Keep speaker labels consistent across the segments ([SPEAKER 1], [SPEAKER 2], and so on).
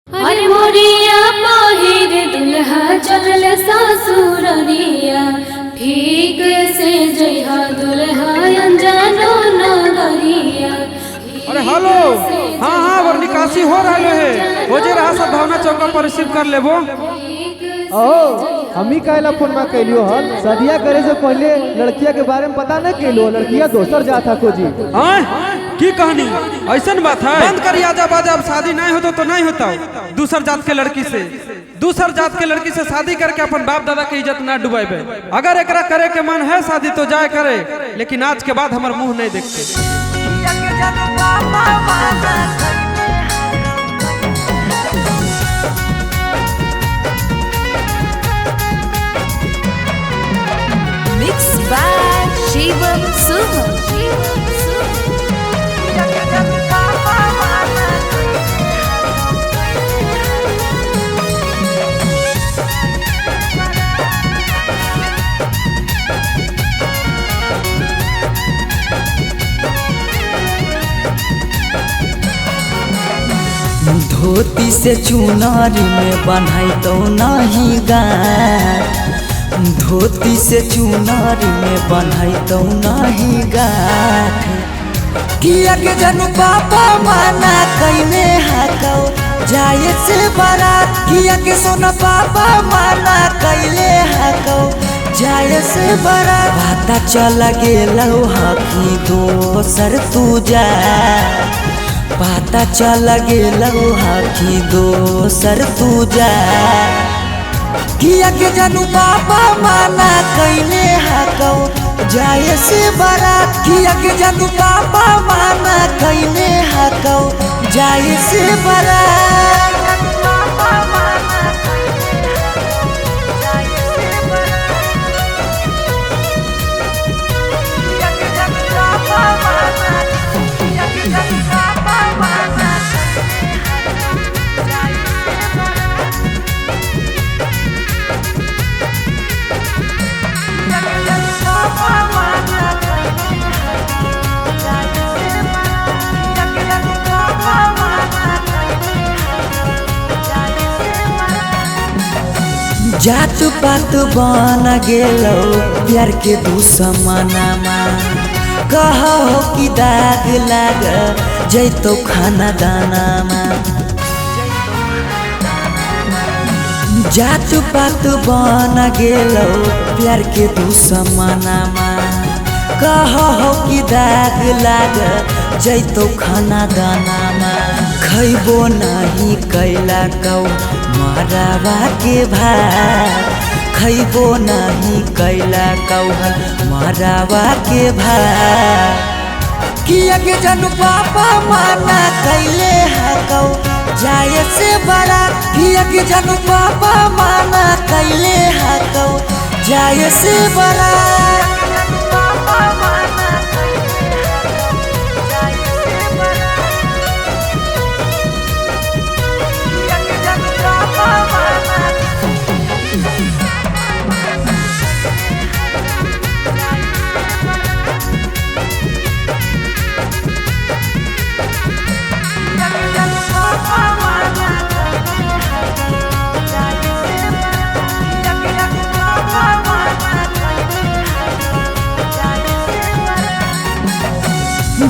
[SPEAKER 1] अरे मोरिया पहिर दुल्हा चलल ससुररिया, ठीक से जइहा दुल्हा अनजानो नगरिया।
[SPEAKER 2] अरे हेलो, हाँ और निकासी हो रहा है, हो जे रहा सब भावना चौका पर रिसीव कर लेबो।
[SPEAKER 3] हमी कहला फोन में कैलियो हल, शादिया करे से पहले लड़किया के बारे में पता नहीं कैलो, लड़किया दोसर जाता खोजी।
[SPEAKER 2] की कहानी ऐसन बात है? बंद कर आजा बाजा, अब शादी नहीं होता तो नहीं होता। दूसर जात के लड़की से शादी करके अपन बाप दादा की इज्जत ना डुबाइबे। अगर एकरा करे के मन है शादी तो जाए करे, लेकिन आज के बाद हमार मुंह नहीं देखते।
[SPEAKER 4] Mixed by Shivam Suham.
[SPEAKER 5] धोती से चुनारी में बन्हाई तो नहीं गाठ, धोती से चुनारी में बन्हाई तो नहीं गाठ। किया के जनू पापा माना कईने हाकौ जाए से बारात, किया के सोना पापा माना कैले हाकौ जाए से बारात। पता चल गेलौ हकी दोसर तू जा, पता चल गेलौ हकी दोसर तू जा। किया के जानू पापा माना कैले हाकौ जाए से बारात, किया के जानू पापा माना कैले हाकौ जाए से बारात। जात पात बन गेलो प्यार के दुश्मनमा, कहो कि दाग लाग जैतो खाना दानामा। जात पात बन गेलो प्यार के दुश्मनमा, कहो कि दाग लाग जैतो खाना दानामा। खैबो नहीं कैला कौ मरावा के भात, खैबो नहीं कैला कौ मरावा के भात। किया के जानू पापा माना कैले हाकौ जाए से बारात, किया के जानू पापा माना कैले हाकौ जाए से बारात।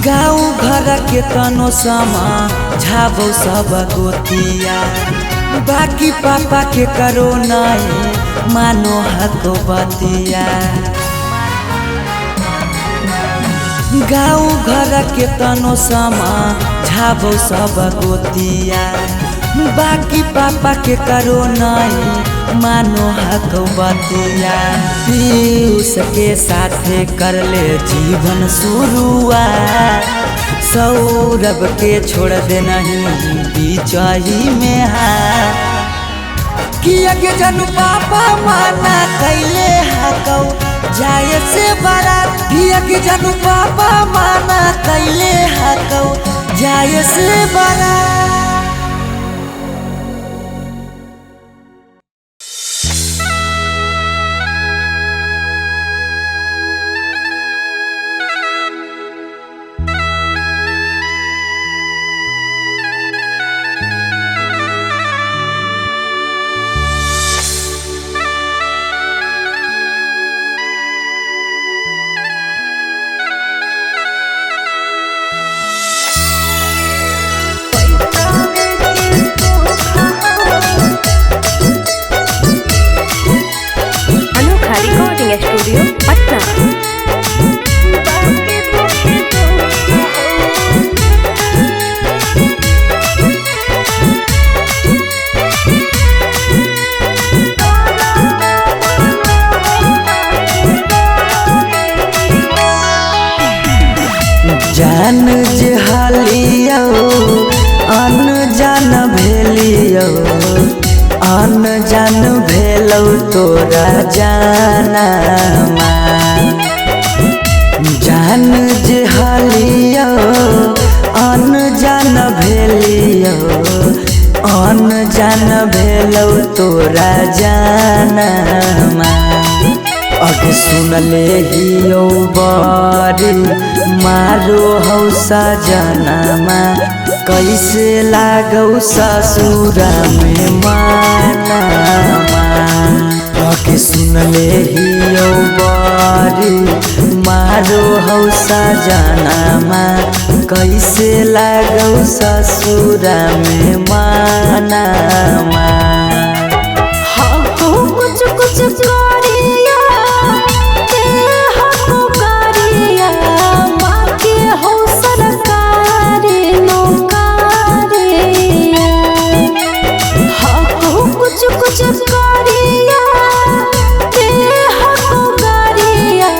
[SPEAKER 5] गाँव घर के तनो समा झाबो सब गोतिया, बाकी पापा के करो नहीं मानो हको बतिया। गाँव घर के तनो समा झाबो सब गोतिया, बाकी पापा के करो नहीं मानो हको बतिया। पीयूष के साथे कर ले जीवन शुरुआत, सौरभ के छोड़ दे नहीं बीचही में हाथ। किया के जानू पापा माना कैले हाकौ जाए से बारात, किया के जानू पापा माना कैले हाकौ जाए से बारात। भेलियो अन जान भेलौ तोरा जानमा जान जे हालियो अन जान भेलियो अन जान भेलौ तोरा जानमा अगे सुनले हियो बड़ी मारो हौ सजनमा कैसे लागौ ससुरा में मानमा अगे सुनले हियो बड़ी मारो हौ सजनमा कैसे लागौ ससुरा में मानमा
[SPEAKER 1] कुछ कुछ करिया के हको करिया बाकी हो सरकारी नौकरिया हको कुछ कुछ करिया के हको करिया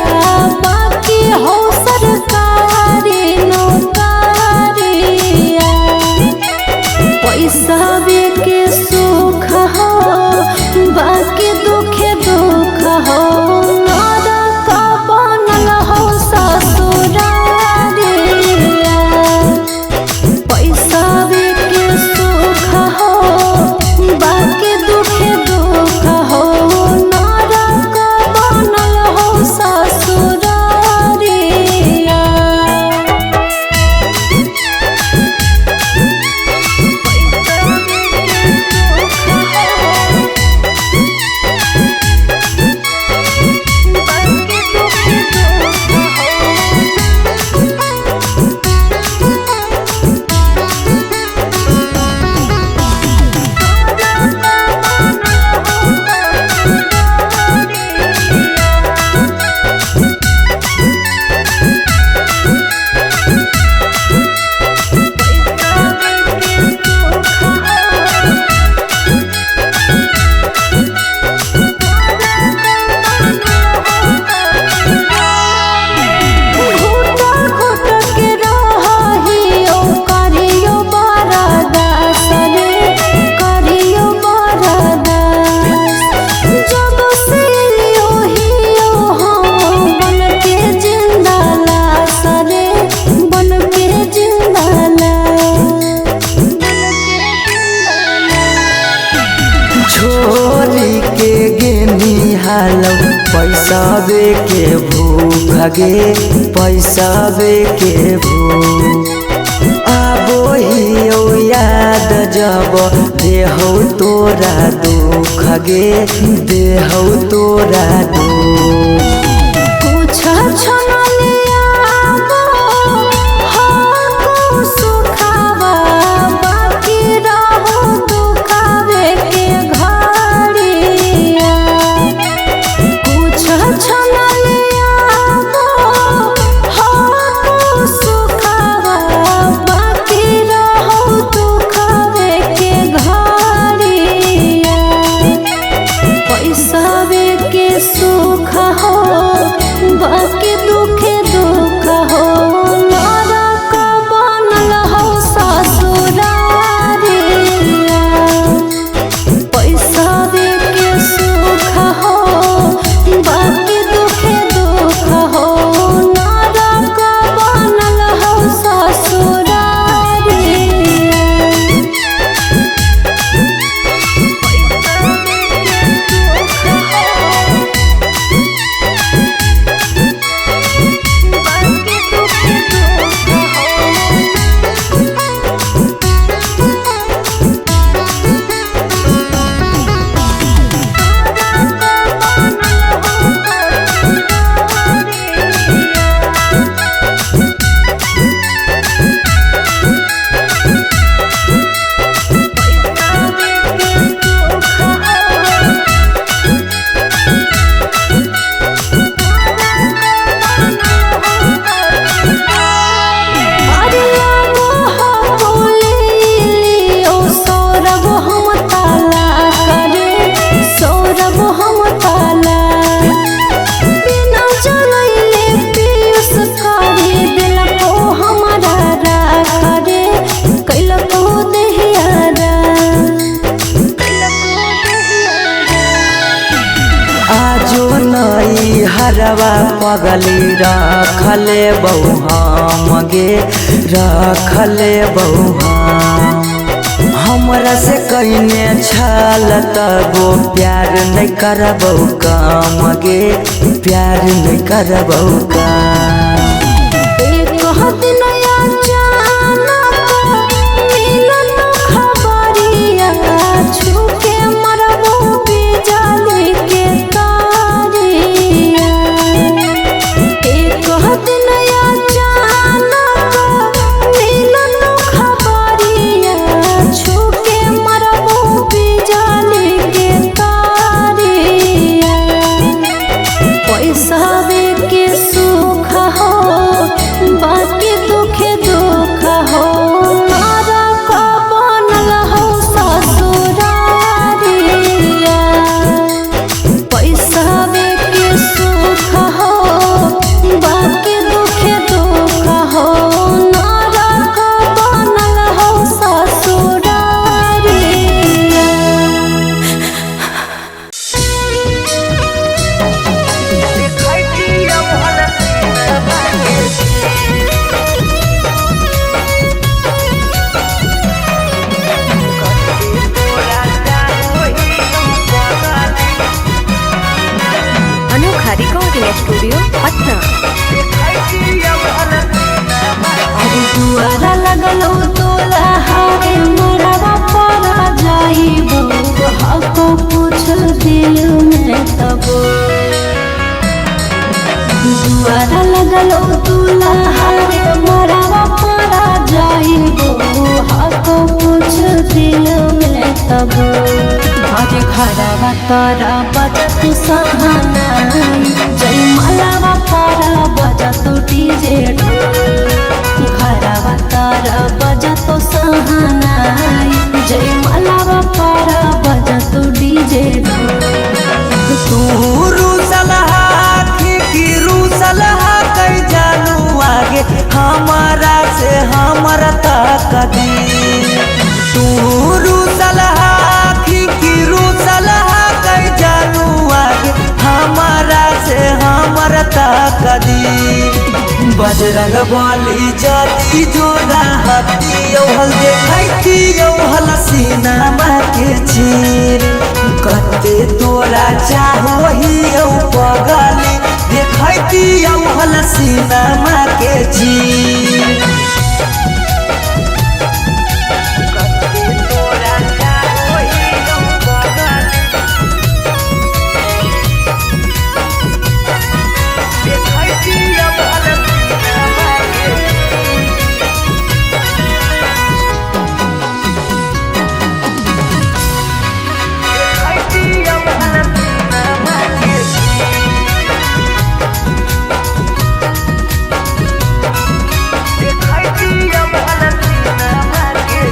[SPEAKER 1] बाकी हो सरकारी नौकरिया पैसा के सुख हो बाकी दुखे दुख हो नरक बनल हो ससुरारिया पैसा के सुख हो बाकी दुखे दुख हो नरक बनल हो ससुरारिया
[SPEAKER 5] छोरी के गेनी हालौ पैसा के भूख गे पैसा के भूख आबो हियो याद जब देहौ तोरा दुख गे देहौ तोरा दुख
[SPEAKER 1] कुछ छनलिया हको सुखावा बाकी रहो दुखावे के घड़िया कुछ छनलिया हको सुखावा बाकी रहो दुखावे के घड़िया पैसा के सुख
[SPEAKER 5] घरवा पगली रखले बहु हम गे रखले बहु हमरा से कइने छल तबो प्यार नहीं करबौ काम गे प्यार नहीं करबौ काम
[SPEAKER 1] एक दिन अचानक मिलन खबरिया छूके मरबो बिजली के तारिया एक दिन अचानक मिलन खबरिया छूके मरबो बिजली के तारिया पैसा के सुख हो बाकी दुख दुख हो नरक बनल हो ससुरारिया पैसा के सुख हो बाकी दुख दुख हो नरक बनल हो ससुरारिया।
[SPEAKER 4] अनोखा रिकॉर्डिंग स्टूडियो पटना।
[SPEAKER 1] अरे दुआरा लगलो तोला हारे मरवा परा जाइबो हको कुछ दिल में तबो दुआरा लगलो तोला हारे मरवा परा जाइबो हको कुछ दिल में तबो आज खराबा तारा बजत सहानाई जय मलावा पारा बजत डीजे खराबा तारा बजत सहानाई जय मलावा पारा बजत डीजे
[SPEAKER 5] तू रूसलहा की रूसलहा कई जानू आगे हमारा से हमारा ताकदी तू रूसलहा की रूसलहा कई जानू आगे हमारा से हमारा ताकदी बजरंग बली जाती जोड़ा हाथी हल देखती हल सीना के चीर कते तोरा चाहो ही पगली देखती हल सीना के चीर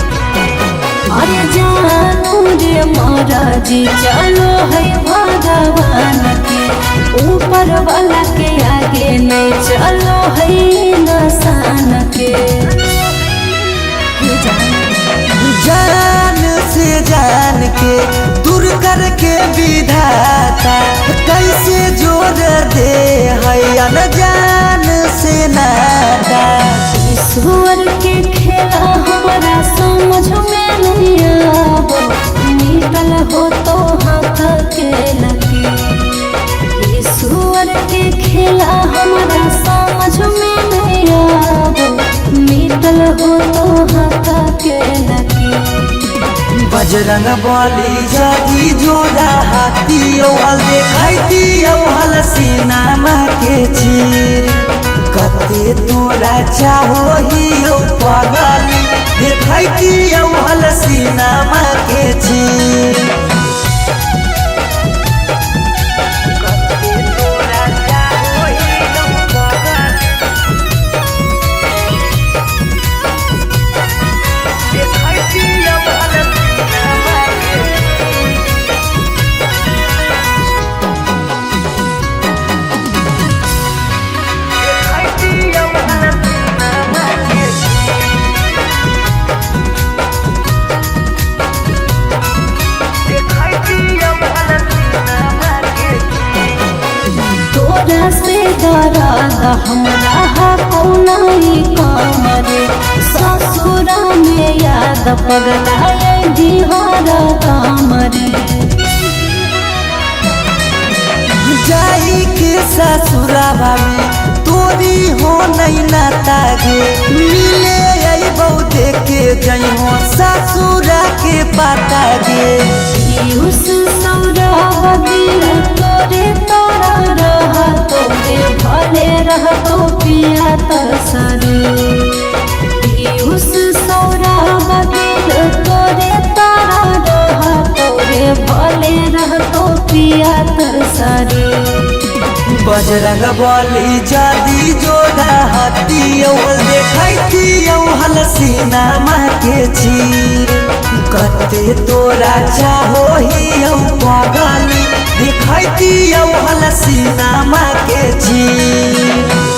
[SPEAKER 1] अरे जानू रे महाराजी चलो है भगवान के ऊपर वाला के आगे नहीं चलो है इंसान के
[SPEAKER 5] जान से जान के दूर करके विधाता कैसे जोड़ दे है अनजान से नाता
[SPEAKER 1] ईश्वर के खेला हमारा समझ में नहीं आवो निकल हो तो हाथ के लगी ईश्वर के खेला हमारा समझ में नहीं आवो निकल हो तो हाथ के लगी
[SPEAKER 5] बजरंग बली जाती जोड़ा हाथी हल देखती हल सीना के चीर कते तोरा चाहो ही पगली देखती हल सीना के चीर
[SPEAKER 1] से दर्द हमरा कौनाई कमरे ससुरा में याद पगलाए दिहर कमरे
[SPEAKER 5] जाई के ससुरावा में तोरी हो नहीं नाता गे मिले अइबौ देखे जई हो ससुरा के पाता गे
[SPEAKER 1] उस सौरभ दिल तोरे तोरा रह तोरे भले रह तो पिया तरसरे उस सौरभ दिल तोरे तोरा रह तोरे भले रह तो पिया तरसरे
[SPEAKER 5] बजरंग बली जादी जोड़ा हतियौ देखैतियौ हलसीना माँ के चीर कते तोरा चाहो हियौ पगली देखैतियौ हलसीना माँ के चीर।